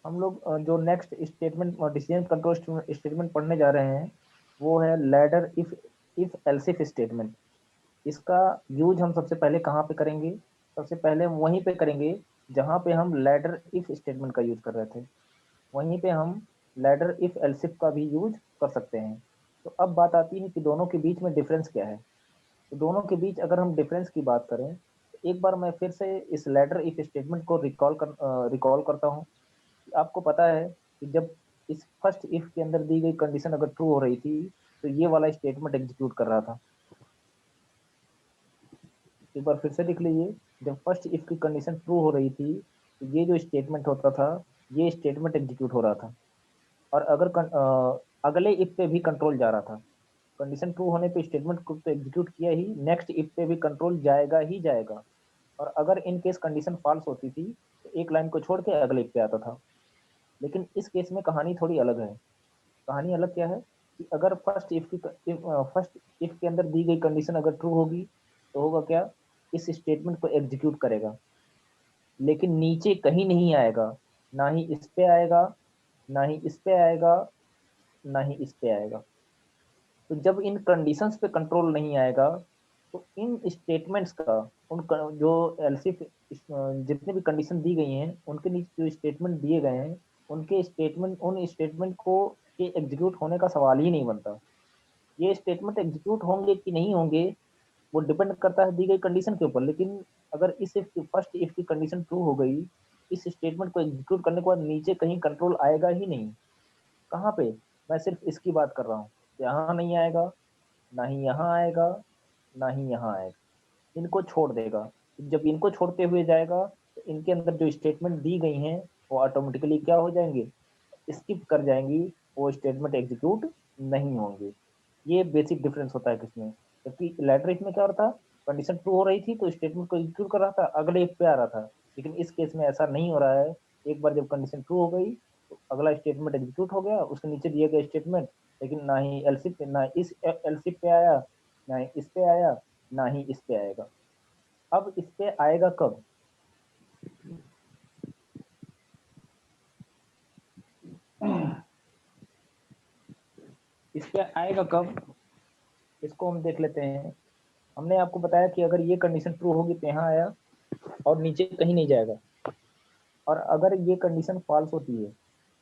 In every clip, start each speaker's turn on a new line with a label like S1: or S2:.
S1: हम लोग जो next statement decision control statement पढ़ने जा रहे हैं वो है ladder if else if statement. इसका यूज हम सबसे पहले कहाँ पे करेंगे? सबसे पहले हम वहीं पे करेंगे जहाँ पे हम लैडर इफ स्टेटमेंट का यूज कर रहे थे, वहीं पे हम लैडर इफ एल्स इफ का भी यूज कर सकते हैं। तो अब बात आती है कि दोनों के बीच में डिफरेंस क्या है। तो दोनों के बीच अगर हम डिफरेंस की बात करें तो एक बार मैं फिर से इस लैडर इफ स्टेटमेंट को रिकॉल करता हूँ। आपको पता है कि जब इस फर्स्ट इफ के अंदर दी गई कंडीशन अगर ट्रू हो रही थी तो ये वाला स्टेटमेंट एग्जीक्यूट कर रहा था। एक बार फिर से लिख लीजिए, जब फर्स्ट इफ की कंडीशन ट्रू हो रही थी तो ये जो स्टेटमेंट होता था ये स्टेटमेंट एग्जीक्यूट हो रहा था। और अगर अगले इफ पे भी कंट्रोल जा रहा था। कंडीशन ट्रू होने पे स्टेटमेंट को तो एग्जीक्यूट किया ही, नेक्स्ट इफ पे भी कंट्रोल जाएगा ही जाएगा। और अगर इन केस कंडीशन फॉल्स होती थी तो एक लाइन को छोड़ के अगले इफ पे आता था। लेकिन इस केस में कहानी थोड़ी अलग है। कहानी अलग क्या है कि अगर फर्स्ट इफ के अंदर दी गई कंडीशन अगर ट्रू होगी तो होगा क्या, इस स्टेटमेंट को एग्जीक्यूट करेगा, लेकिन नीचे कहीं नहीं आएगा। ना ही इस पे आएगा, ना ही इस पे आएगा, ना ही इस पे आएगा। तो जब इन कंडीशंस पे कंट्रोल नहीं आएगा तो इन स्टेटमेंट्स का जो एलसी जितने भी कंडीशन दी गई हैं उनके नीचे जो स्टेटमेंट दिए गए हैं उन स्टेटमेंट को के एग्जीक्यूट होने का सवाल ही नहीं बनता। ये स्टेटमेंट एग्जीक्यूट होंगे कि नहीं होंगे वो डिपेंड करता है दी गई कंडीशन के ऊपर। लेकिन अगर इस इफ की फर्स्ट इफ की कंडीशन ट्रू हो गई, इस स्टेटमेंट को एग्जीक्यूट करने के बाद नीचे कहीं कंट्रोल आएगा ही नहीं। कहाँ पे? मैं सिर्फ इसकी बात कर रहा हूँ, यहाँ नहीं आएगा, ना ही यहाँ आएगा, ना ही यहाँ आएगा। इनको छोड़ देगा। जब इनको छोड़ते हुए जाएगा तो इनके अंदर जो स्टेटमेंट दी गई हैं वो ऑटोमेटिकली क्या हो जाएंगे, स्किप कर जाएंगी, वो स्टेटमेंट एग्जीक्यूट नहीं होंगे। ये बेसिक डिफरेंस होता है किसमें। जबकि लैटरिक में क्या होता था, कंडीशन ट्रू हो रही थी तो स्टेटमेंट को एग्जीक्यूट कर रहा था, अगले पे आ रहा था। लेकिन इस केस में ऐसा नहीं हो रहा है। एक बार जब कंडीशन ट्रू हो गई तो अगला स्टेटमेंट एग्जीक्यूट हो गया, उसके नीचे दिए गए स्टेटमेंट, लेकिन ना ही एलसी पे, ना इस एलसी पे आया, ना ही इस पे आया, ना ही इस पे आएगा। अब इस पे आएगा कब? इस पे आएगा कब, इसको हम देख लेते हैं। हमने आपको बताया कि अगर ये कंडीशन ट्रू होगी तो यहाँ आया और नीचे कहीं नहीं जाएगा। और अगर ये कंडीशन फॉल्स होती है,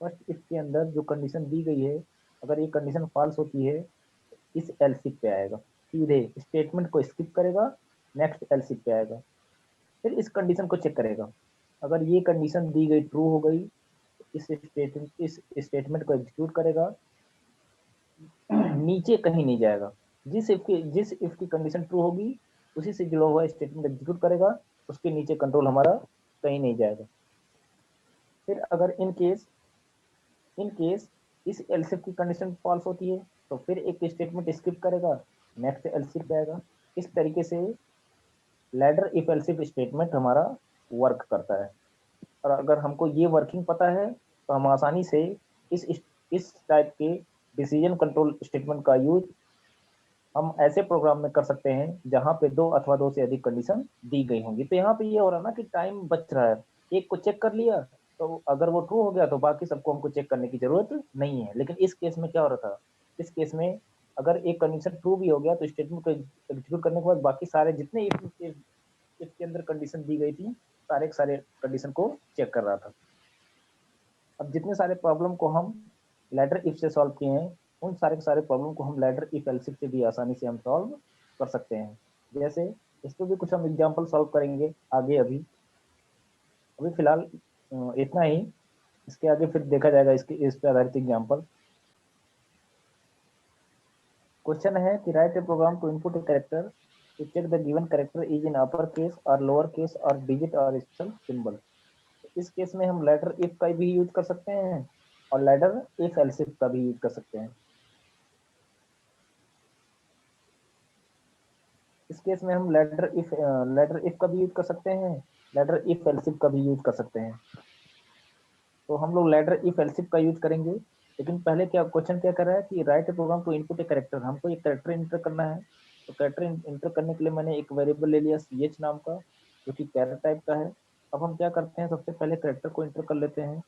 S1: फर्स्ट इफ के अंदर जो कंडीशन दी गई है, अगर ये कंडीशन फॉल्स होती है तो इस एलसिफ पे आएगा, सीधे स्टेटमेंट को स्किप करेगा, नेक्स्ट एलसिफ पे आएगा, फिर इस कंडीशन को चेक करेगा। अगर ये कंडीशन दी गई ट्रू हो गई तो इस स्टेटमेंट को एग्जीक्यूट करेगा, नीचे कहीं नहीं जाएगा। जिस इफ की कंडीशन ट्रू होगी उसी से जुड़ा हुआ स्टेटमेंट एग्जीक्यूट करेगा, उसके नीचे कंट्रोल हमारा कहीं नहीं जाएगा। फिर अगर इन केस इस एलसिफ की कंडीशन फॉल्स होती है तो फिर एक स्टेटमेंट स्किप करेगा, नेक्स्ट एलसिफ पे आएगा। इस तरीके से लैडर इफ एलसिफ स्टेटमेंट हमारा वर्क करता है। और अगर हमको ये वर्किंग पता है तो हम आसानी से इस इस टाइप के डिसीजन कंट्रोल स्टेटमेंट का यूज हम ऐसे प्रोग्राम में कर सकते हैं जहां पे दो अथवा दो से अधिक कंडीशन दी गई होंगी। तो यहाँ पे ये हो रहा है ना कि टाइम बच रहा है। एक को चेक कर लिया तो अगर वो ट्रू हो गया तो बाकी सबको हमको चेक करने की जरूरत नहीं है। लेकिन इस केस में क्या हो रहा था, इस केस में अगर एक कंडीशन ट्रू भी हो गया तो स्टेटमेंट को एग्जीक्यूट करने के बाद बाकी सारे जितने इसके अंदर कंडीशन दी गई थी सारे के सारे कंडीशन को चेक कर रहा था। अब जितने सारे प्रॉब्लम को हम लैडर इफ से सॉल्व किए हैं उन सारे के सारे प्रॉब्लम को हम लैडर इफ एल्सिफ से भी आसानी से हम सॉल्व कर सकते हैं। जैसे इस पर भी कुछ हम एग्जांपल सॉल्व करेंगे आगे। अभी अभी फिलहाल इतना ही। इसके आगे फिर देखा जाएगा इसके इस पे आधारित एग्जांपल। क्वेश्चन है कि write a program to input a character to check the given character is in upper case or lower case or digit or special symbol। इस केस में हम लैडर इफ का भी यूज कर सकते हैं और लैडर इफ एल्सिफ का भी यूज कर सकते हैं। इस केस में हम लैडर इफ का भी यूज कर सकते हैं, लैडर इफ एल्सिफ का भी यूज कर सकते हैं। तो हम लोग लैडर इफ एल्सिफ का यूज करेंगे। लेकिन पहले क्या क्वेश्चन क्या कर रहा है कि write a program to input a character, हमको एक कैरेक्टर इंटर करना है। तो कैरेक्टर इंटर करने के लिए मैंने एक वेरिएबल ले लिया सी एच नाम का, जो कि कैरेक्टर टाइप का है। अब हम क्या करते हैं, सबसे पहले कैरेक्टर को इंटर कर लेते हैं।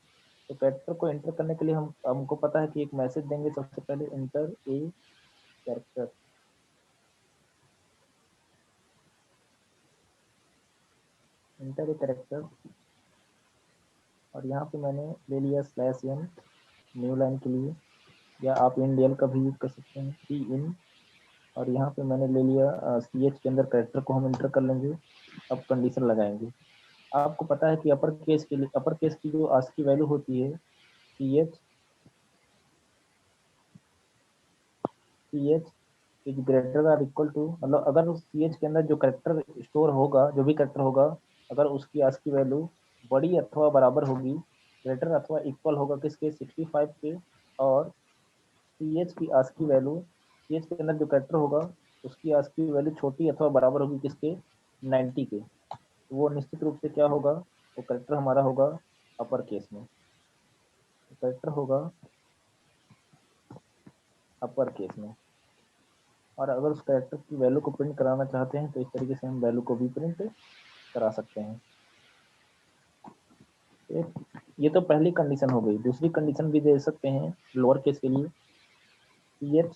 S1: तो कैरेक्टर को एंटर करने के लिए हमको पता है कि एक मैसेज देंगे सबसे पहले, enter a character. Enter a character, और यहाँ पे मैंने ले लिया /n न्यू लाइन के लिए, या आप इंडियल का भी यूज कर सकते हैं, सी इन। और यहाँ पे मैंने ले लिया सी एच के अंदर कैरेक्टर को हम एंटर कर लेंगे। अब कंडीशन लगाएंगे। आपको पता है कि अपर केस के लिए, अपर केस की जो आस्की वैल्यू होती है C H is greater or equal to, मतलब अगर उस सी एच के अंदर जो करेक्टर स्टोर होगा, जो भी करेक्टर होगा, अगर उसकी आस्की वैल्यू बड़ी अथवा बराबर होगी, ग्रेटर अथवा इक्वल होगा किसके, 65 के, और सी एच की आस्की वैल्यू, सी एच के अंदर जो करेक्टर होगा उसकी आस्की वैल्यू छोटी अथवा बराबर होगी किसके, 90 के, तो वो निश्चित रूप से क्या होगा, वो करेक्टर हमारा होगा अपर केस में, करेक्टर होगा अपर केस में। और अगर उस कैरेक्टर की वैल्यू को प्रिंट कराना चाहते हैं तो इस तरीके से हम वैल्यू को भी प्रिंट करा सकते हैं। ये तो पहली कंडीशन हो गई। दूसरी कंडीशन भी दे सकते हैं लोअर केस के लिए, C H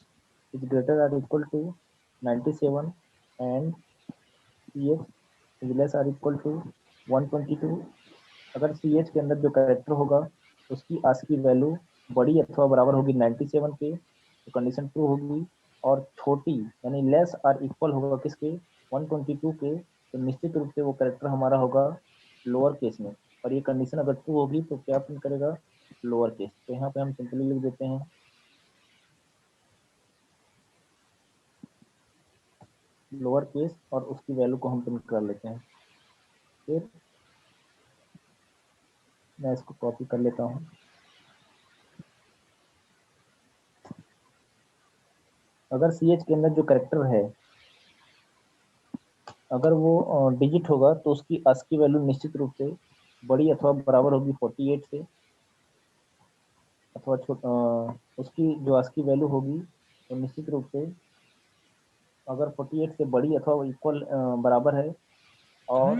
S1: is greater or equal to 97 and C H is less or equal to 122। अगर सी एच के अंदर जो कैरेक्टर होगा उसकी आस्की वैल्यू बड़ी अथवा बराबर होगी 97 के, तो कंडीशन ट्रू होगी, और छोटी यानी लेस आर इक्वल होगा किसके, 122 के, तो निश्चित रूप से वो कैरेक्टर हमारा होगा लोअर केस में। और ये कंडीशन अगर ट्रू होगी तो क्या प्रिंट करेगा, लोअर केस। तो यहाँ पे हम सिंपली लिख देते हैं लोअर केस, और उसकी वैल्यू को हम प्रिंट कर लेते हैं। फिर मैं इसको कॉपी कर लेता हूँ। अगर सी एच के अंदर जो कैरेक्टर है अगर वो डिजिट होगा तो उसकी ASCII वैल्यू निश्चित रूप से बड़ी अथवा बराबर होगी 48 से, अथवा उसकी जो ASCII वैल्यू होगी तो निश्चित रूप से अगर 48 से बड़ी अथवा इक्वल बराबर है, और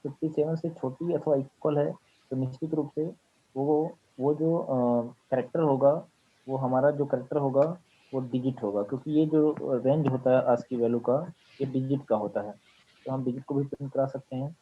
S1: 57 से छोटी अथवा इक्वल है, तो निश्चित रूप से वो वो जो कैरेक्टर होगा, वो हमारा जो कैरेक्टर होगा वो डिजिट होगा, क्योंकि ये जो रेंज होता है ASCII वैल्यू का, ये डिजिट का होता है, तो हम डिजिट को भी प्रिंट करा सकते हैं।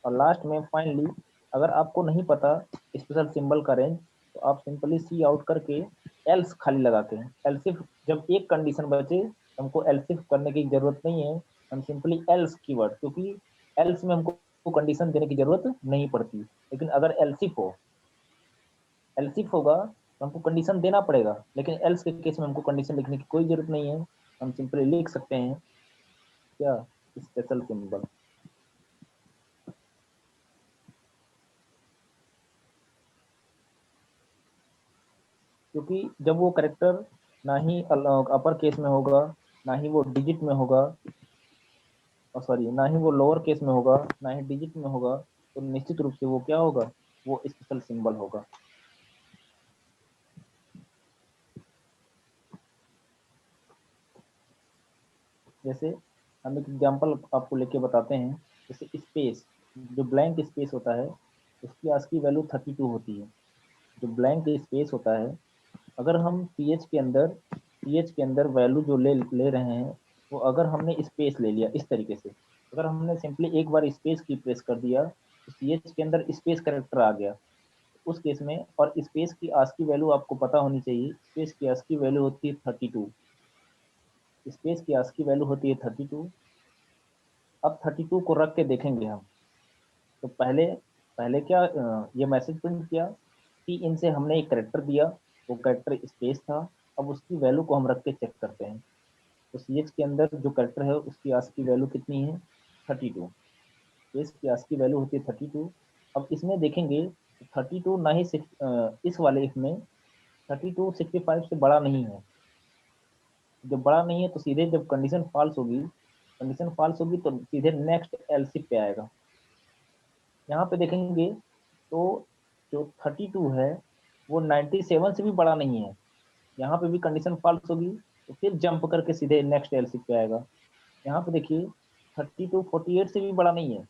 S1: और लास्ट में फाइनली, अगर आपको नहीं पता स्पेशल सिंबल का रेंज, तो आप सिंपली सी आउट करके एल्स खाली लगा के, एल्सिफ जब एक कंडीशन बचे तो हमको एल्सिफ करने की जरूरत नहीं है, हम सिंपली एल्स कीवर्ड, क्योंकि एल्स में हमको कंडीशन देने की जरूरत नहीं पड़ती। लेकिन अगर एल्सिफ होगा तो हमको कंडीशन देना पड़ेगा, लेकिन एल्स के केस में हमको कंडीशन लिखने की कोई जरूरत नहीं है, हम सिंपली लिख सकते हैं क्या, स्पेशल सिंबल। क्योंकि जब वो करेक्टर ना ही अपर केस में होगा, ना ही वो डिजिट में होगा, और सॉरी ना ही वो लोअर केस में होगा, ना ही डिजिट में होगा, तो निश्चित रूप से वो क्या होगा, वो स्पेशल सिंबल होगा। जैसे हम एक एग्जांपल आपको लेके बताते हैं। जैसे स्पेस, जो ब्लैंक स्पेस होता है उसकी ASCII वैल्यू 32 होती है। जो ब्लैंक स्पेस होता है, अगर हम सी एच के अंदर वैल्यू जो ले रहे हैं, वो अगर हमने स्पेस ले लिया इस तरीके से, अगर हमने सिंपली एक बार स्पेस की प्रेस कर दिया तो सी एच के अंदर स्पेस करेक्टर आ गया उस केस में। और स्पेस की ASCII वैल्यू आपको पता होनी चाहिए, स्पेस की ASCII वैल्यू होती है 32, स्पेस की ASCII वैल्यू होती है 32। अब 32 को रख के देखेंगे हम, तो पहले पहले क्या ये मैसेज प्रिंट किया कि इनसे हमने एक करेक्टर दिया, वो करेक्टर स्पेस था। अब उसकी वैल्यू को हम रख के चेक करते हैं, तो सी एच के अंदर जो करेक्टर है उसकी ASCII वैल्यू कितनी है, 32। स्पेस की ASCII वैल्यू होती है 32। अब इसमें देखेंगे 32 ना ही इस वाले इसमें 32 65 से बड़ा नहीं है। जब बड़ा नहीं है तो सीधे जब कंडीशन फॉल्स होगी तो सीधे नेक्स्ट एलसिफ पे आएगा। यहाँ पे देखेंगे तो जो 32 है वो 97 से भी बड़ा नहीं है, यहाँ पे भी कंडीशन फॉल्स होगी, तो फिर जंप करके सीधे नेक्स्ट एलसिफ पे आएगा। यहाँ पे देखिए 32 48 से भी बड़ा नहीं है,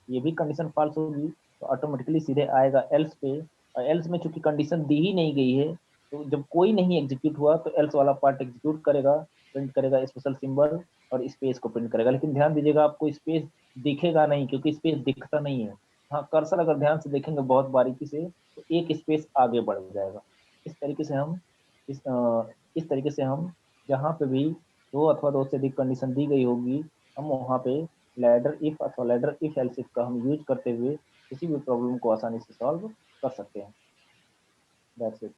S1: ये भी कंडीशन फॉल्स होगी, तो ऑटोमेटिकली सीधे आएगा एल्स पे, और एल्स में चूंकि कंडीशन दी ही नहीं गई है, तो जब कोई नहीं एग्जीक्यूट हुआ तो एल्स वाला पार्ट एग्जीक्यूट करेगा, प्रिंट करेगा स्पेशल सिंबल और स्पेस को प्रिंट करेगा। लेकिन ध्यान दीजिएगा, आपको स्पेस दिखेगा नहीं, क्योंकि स्पेस दिखता नहीं है। हाँ, कर्सर अगर ध्यान से देखेंगे बहुत बारीकी से, तो एक स्पेस आगे बढ़ जाएगा। इस तरीके से हम इस इस तरीके से हम जहाँ पे भी दो अथवा दो से अधिक कंडीशन दी गई होगी, हम वहाँ पे लैडर इफ अथवा लैडर इफ एल्स इफ का हम यूज करते हुए किसी भी प्रॉब्लम को आसानी से सॉल्व कर सकते हैं। That's it.